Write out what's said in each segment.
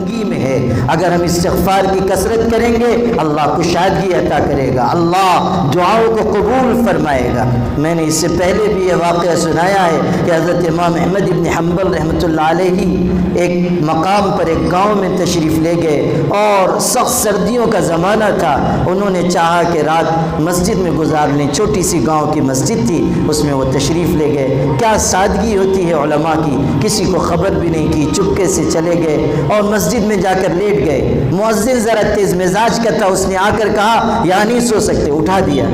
تنگی میں ہے۔ اگر ہم استغفار کی کثرت کریں گے اللہ کشادگی عطا کرے گا، اللہ دعاؤں کو قبول فرمائے گا۔ میں نے اس سے پہلے بھی یہ واقعہ سنایا ہے کہ حضرت امام احمد ابن حنبل رحمۃ اللہ علیہ ایک مقام پر ایک گاؤں میں تشریف لے گئے اور سخت سردیوں کا زمانہ تھا۔ انہوں نے چاہا کہ رات مسجد میں گزار لیں، چھوٹی سی گاؤں کی مسجد تھی، اس میں وہ تشریف لے گئے۔ کیا سادگی ہوتی ہے علماء کی، کسی کو خبر بھی نہیں کی، چپکے سے چلے گئے اور مسجد میں جا کر لیٹ گئے۔ مؤذن ذرا تیز مزاج کا تھا، اس نے آ کر کہا یہاں نہیں سو سکتے، اٹھا دیا۔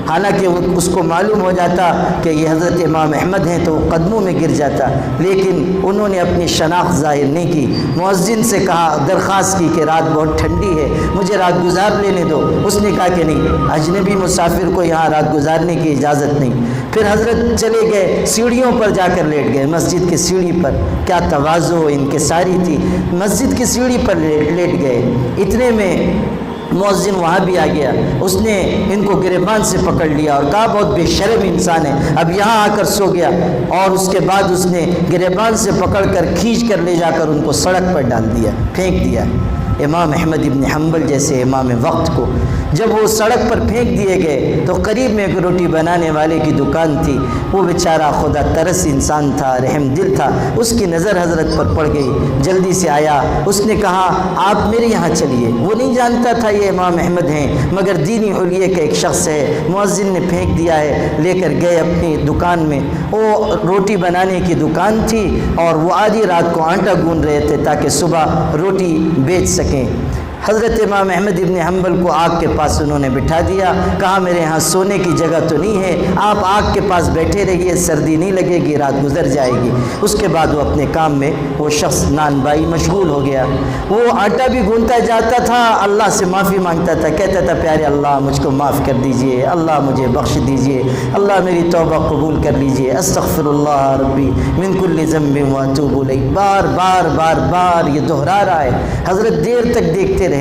حالانکہ اس کو معلوم ہو جاتا کہ یہ حضرت امام احمد ہیں تو وہ قدموں میں گر جاتا، لیکن انہوں نے اپنی شناخت ظاہر نہیں کی۔ مؤذن سے کہا، درخواست کی کہ رات بہت ٹھنڈی ہے، مجھے رات گزار لینے دو۔ اس نے کہا کہ نہیں، اجنبی مسافر کو یہاں رات گزارنے کی اجازت نہیں۔ پھر حضرت چلے گئے، سیڑھیوں پر جا کر لیٹ گئے، مسجد کی سیڑھی پر۔ کیا تواضع انکساری تھی، مسجد کی سیڑھی پر لیٹ گئے۔ اتنے میں مؤذن وہاں بھی آ گیا، اس نے ان کو گریبان سے پکڑ لیا اور کہا بہت بے شرم انسان ہے، اب یہاں آ کر سو گیا۔ اور اس کے بعد اس نے گریبان سے پکڑ کر کھینچ کر لے جا کر ان کو سڑک پر ڈال دیا، پھینک دیا۔ امام احمد ابن حنبل جیسے امام وقت کو جب وہ سڑک پر پھینک دیے گئے تو قریب میں ایک روٹی بنانے والے کی دکان تھی، وہ بیچارہ خدا ترس انسان تھا، رحم دل تھا، اس کی نظر حضرت پر پڑ گئی، جلدی سے آیا، اس نے کہا آپ میرے یہاں چلیے۔ وہ نہیں جانتا تھا یہ امام احمد ہیں، مگر دینی علیہ کا ایک شخص ہے، مؤذن نے پھینک دیا ہے، لے کر گئے اپنی دکان میں۔ وہ روٹی بنانے کی دکان تھی اور وہ آدھی رات کو آٹا گوندھ رہے تھے تاکہ صبح روٹی بیچ سکیں۔ حضرت امام احمد ابن حنبل کو آگ کے پاس انہوں نے بٹھا دیا، کہا میرے ہاں سونے کی جگہ تو نہیں ہے، آپ آگ کے پاس بیٹھے رہیے، سردی نہیں لگے گی، رات گزر جائے گی۔ اس کے بعد وہ اپنے کام میں وہ شخص نان بائی مشغول ہو گیا۔ وہ آٹا بھی گوندھتا جاتا تھا، اللہ سے معافی مانگتا تھا، کہتا تھا پیارے اللہ مجھ کو معاف کر دیجئے، اللہ مجھے بخش دیجئے، اللہ میری توبہ قبول کر لیجئے، استغفر اللہ ربی من کل ذنب واتوب الیہ۔ بار بار بار بار یہ دہرا رہا ہے۔ حضرت دیر تک دیکھتے رہے،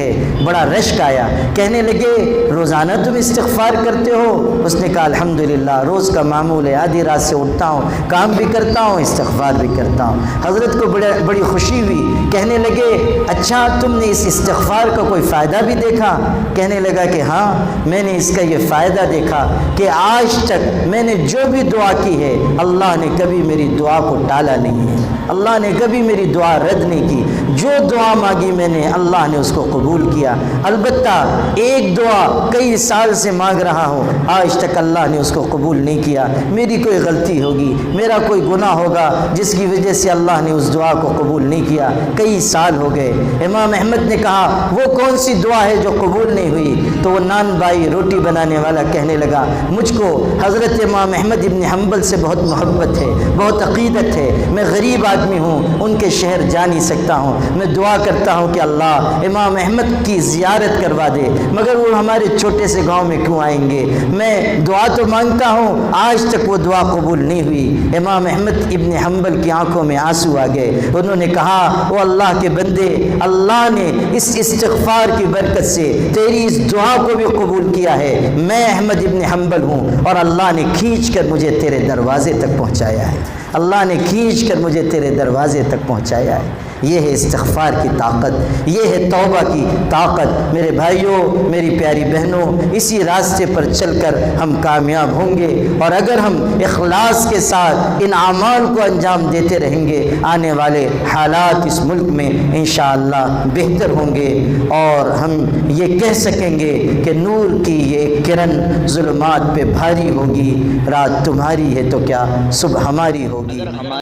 بڑا رشک آیا، کہنے لگے روزانہ تم استغفار کرتے ہو؟ اس نے کہا الحمدللہ، روز کا معمول ہے، آدھی رات سے اٹھتا ہوں، کام بھی کرتا ہوں، استغفار بھی کرتا ہوں۔ حضرت کو بڑی خوشی ہوئی، کہنے لگے اچھا تم نے اس استغفار کا کوئی فائدہ بھی دیکھا؟ کہنے لگا کہ ہاں میں نے اس کا یہ فائدہ دیکھا کہ آج تک میں نے جو بھی دعا کی ہے اللہ نے کبھی میری دعا کو ٹالا نہیں ہے، اللہ نے کبھی میری دعا رد نہیں کی، جو دعا مانگی میں نے اللہ نے اس کو قبول کیا۔ البتہ ایک دعا کئی سال سے مانگ رہا ہوں، آج تک اللہ نے اس کو قبول نہیں کیا، میری کوئی غلطی ہوگی، میرا کوئی گناہ ہوگا جس کی وجہ سے اللہ نے اس دعا کو قبول نہیں کیا، کئی سال ہو گئے۔ امام احمد نے کہا وہ کون سی دعا ہے جو قبول نہیں ہوئی؟ تو وہ نان بھائی روٹی بنانے والا کہنے لگا مجھ کو حضرت امام احمد ابن حنبل سے بہت محبت ہے، بہت عقیدت ہے، میں غریب آدمی ہوں، ان کے شہر جا نہیں سکتا ہوں، میں دعا کرتا ہوں کہ اللہ امام احمد کی زیارت کروا دے، مگر وہ ہمارے چھوٹے سے گاؤں میں کیوں آئیں گے؟ میں دعا تو مانگتا ہوں، آج تک وہ دعا قبول نہیں ہوئی۔ امام احمد ابن حنبل کی آنکھوں میں آنسو آ گئے، انہوں نے کہا وہ اللہ کے بندے، اللہ نے اس استغفار کی برکت سے تیری اس دعا کو بھی قبول کیا ہے، میں احمد ابن حنبل ہوں اور اللہ نے کھینچ کر مجھے تیرے دروازے تک پہنچایا ہے، اللہ نے کھینچ کر مجھے تیرے دروازے تک پہنچایا ہے۔ یہ ہے استغفار کی طاقت، یہ ہے توبہ کی طاقت۔ میرے بھائیوں، میری پیاری بہنوں، اسی راستے پر چل کر ہم کامیاب ہوں گے، اور اگر ہم اخلاص کے ساتھ ان اعمال کو انجام دیتے رہیں گے آنے والے حالات اس ملک میں انشاءاللہ بہتر ہوں گے، اور ہم یہ کہہ سکیں گے کہ نور کی یہ کرن ظلمات پہ بھاری ہوگی، رات تمہاری ہے تو کیا صبح ہماری ہوگی۔